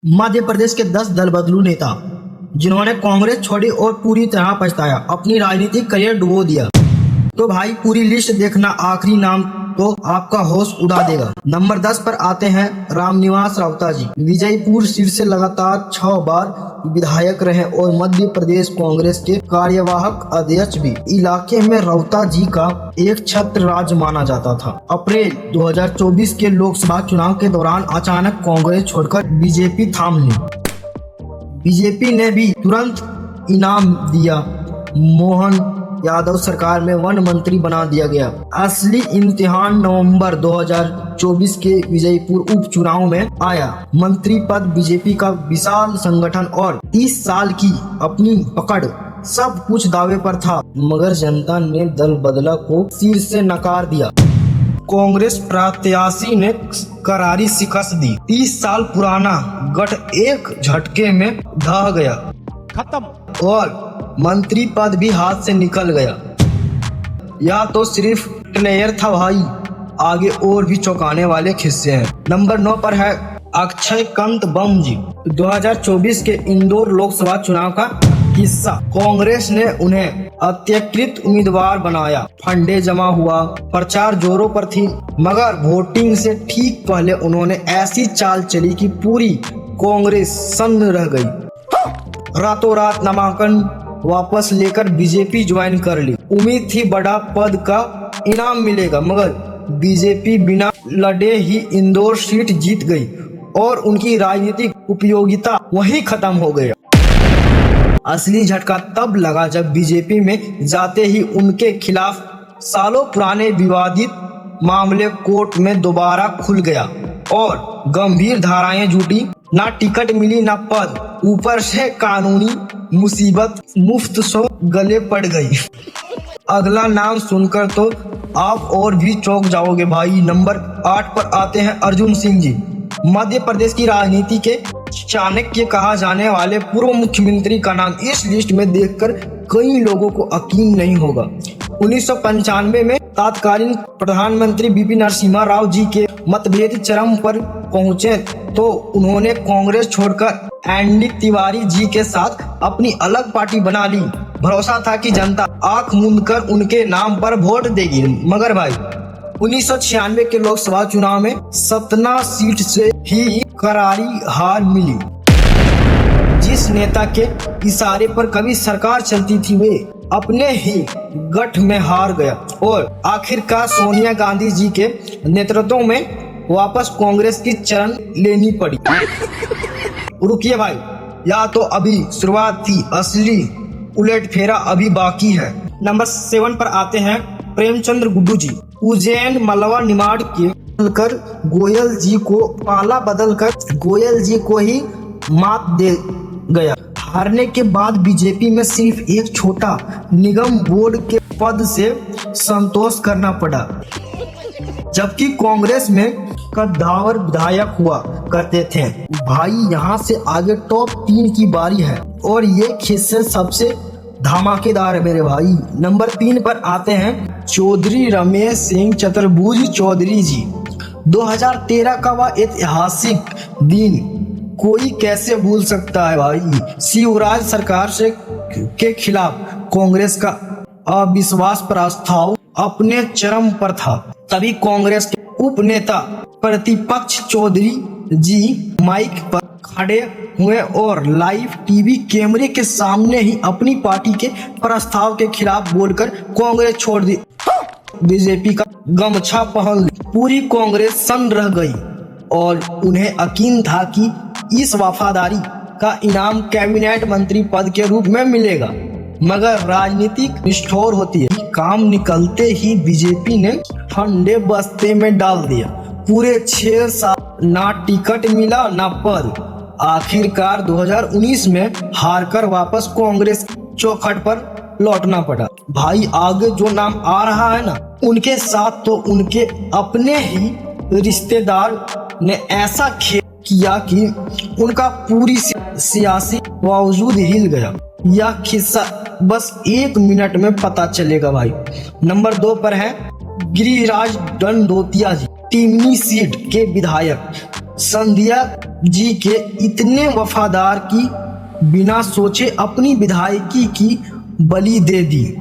मध्य प्रदेश के 10 दल बदलू नेता जिन्होंने कांग्रेस छोड़ी और पूरी तरह पछताया, अपनी राजनीतिक करियर डुबो दिया। तो भाई पूरी लिस्ट देखना, आखिरी नाम तो आपका होश उड़ा देगा। नंबर 10 पर आते हैं रामनिवास राउता जी। विजयपुर सीट से लगातार 6 बार विधायक रहे और मध्य प्रदेश कांग्रेस के कार्यवाहक अध्यक्ष भी। इलाके में राउता जी का एक छत्र राज माना जाता था। अप्रैल 2024 के लोकसभा चुनाव के दौरान अचानक कांग्रेस छोड़कर बीजेपी थाम ली। बीजेपी ने भी तुरंत इनाम दिया। मोहन यादव सरकार में वन मंत्री बना दिया गया। असली इम्तिहान नवंबर 2024 के विजयपुर उपचुनाव में आया। मंत्री पद, बीजेपी का विशाल संगठन और 30 साल की अपनी पकड़, सब कुछ दावे पर था, मगर जनता ने दल बदला को सिर से नकार दिया। कांग्रेस प्रत्याशी ने करारी शिकस्त दी। 30 साल पुराना गठ एक झटके में ढह गया, खत्म, और मंत्री पद भी हाथ से निकल गया। या तो सिर्फ ट्रेलर था भाई, आगे और भी चौंकाने वाले किस्से हैं। नंबर 9 पर है अक्षय कांत बम जी। 2024 के इंदौर लोकसभा चुनाव का हिस्सा। कांग्रेस ने उन्हें अत्यधिकृत उम्मीदवार बनाया। फंडे जमा हुआ, प्रचार जोरों पर थी, मगर वोटिंग से ठीक पहले उन्होंने ऐसी चाल चली कि पूरी कांग्रेस सन्न रह गई। रातों रात नामांकन वापस लेकर बीजेपी ज्वाइन कर ली। उम्मीद थी बड़ा पद का इनाम मिलेगा, मगर बीजेपी बिना लड़े ही इंदौर सीट जीत गई और उनकी राजनीतिक उपयोगिता वहीं खत्म हो गया। असली झटका तब लगा जब बीजेपी में जाते ही उनके खिलाफ सालों पुराने विवादित मामले कोर्ट में दोबारा खुल गया और गंभीर धाराएं जुटी। ना टिकट मिली, ना पद, ऊपर से कानूनी मुसीबत मुफ्त सो गले पड़ गई। अगला नाम सुनकर तो आप और भी चौंक जाओगे भाई। नंबर 8 पर आते हैं अर्जुन सिंह जी। मध्य प्रदेश की राजनीति के चाणक्य कहा जाने वाले पूर्व मुख्यमंत्री का नाम इस लिस्ट में देखकर कई लोगों को यकीन नहीं होगा। 1995 में तत्कालीन प्रधानमंत्री बीपी नरसिम्हा राव जी के मतभेद चरम पर पहुंचे तो उन्होंने कांग्रेस छोड़कर एनडी तिवारी जी के साथ अपनी अलग पार्टी बना ली। भरोसा था कि जनता आंख मूंद कर उनके नाम पर वोट देगी, मगर भाई 1996 के लोकसभा चुनाव में सतना सीट से ही करारी हार मिली। जिस नेता के इशारे पर कभी सरकार चलती थी वे अपने ही गठ में हार गया और आखिरकार सोनिया गांधी जी के नेतृत्व में वापस कांग्रेस की चरण लेनी पड़ी। रुकिए भाई, या तो अभी शुरुआत थी, असली उलटफेरा अभी बाकी है। नंबर 7 पर आते हैं प्रेमचंद्र गुड्डू जी। उज्जैन मलवा निमाड़ के बदलकर गोयल जी को पाला बदलकर गोयल जी को ही मात दे गया। हारने के बाद बीजेपी में सिर्फ एक छोटा निगम बोर्ड के पद से संतोष करना पड़ा, जबकि कांग्रेस में कद्दावर विधायक हुआ करते थे। भाई यहाँ से आगे टॉप 3 की बारी है और ये किस्से सबसे धमाकेदार है मेरे भाई। नंबर 3 पर आते हैं चौधरी रमेश सिंह चतुर्भुज चौधरी जी। 2013 का वह ऐतिहासिक दिन कोई कैसे भूल सकता है भाई। शिवराज सरकार से के खिलाफ कांग्रेस का अविश्वास प्रस्ताव अपने चरम पर था। तभी कांग्रेस के उप नेता प्रतिपक्ष चौधरी जी माइक पर खड़े हुए और लाइव टीवी कैमरे के सामने ही अपनी पार्टी के प्रस्ताव के खिलाफ बोलकर कांग्रेस छोड़ दी। बीजेपी का गमछा पहन ली। पूरी कांग्रेस सन्न रह गई और उन्हें यकीन था कि इस वफादारी का इनाम कैबिनेट मंत्री पद के रूप में मिलेगा, मगर राजनीतिक निष्ठुर होती है। काम निकलते ही बीजेपी ने फंडे बस्ते में डाल दिया। पूरे 6 साल ना टिकट मिला ना पद। आखिरकार 2019 में हारकर वापस कांग्रेस चौखट पर लौटना पड़ा। भाई आगे जो नाम आ रहा है ना, उनके साथ तो उनके अपने ही रिश्तेदार ने ऐसा खेल किया कि उनका पूरी सियासी बावजूद हिल गया। यह किस्सा बस 1 मिनट में पता चलेगा भाई। नंबर 2 पर है गिरिराज दंडोतिया जी, टिमनी सीट के विधायक। संध्या जी के इतने वफादार की बिना सोचे अपनी विधायकी की बलि दे दी।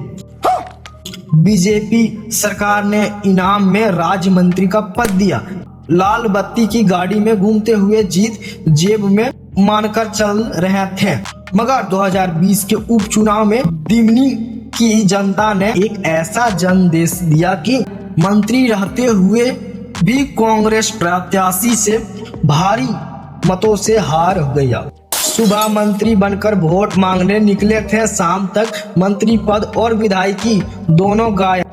बीजेपी सरकार ने इनाम में राज्य मंत्री का पद दिया। लाल बत्ती की गाड़ी में घूमते हुए जीत जेब में मानकर चल रहे थे। मगर 2020 के उपचुनाव में दिमनी की जनता ने एक ऐसा जनादेश दिया कि मंत्री रहते हुए भी कांग्रेस प्रत्याशी से भारी मतों से हार गया। सुबह मंत्री बनकर वोट मांगने निकले थे, शाम तक मंत्री पद और विधायकी दोनों गायब।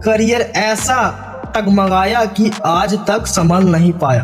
करियर ऐसा टगमगाया कि आज तक संभल नहीं पाया।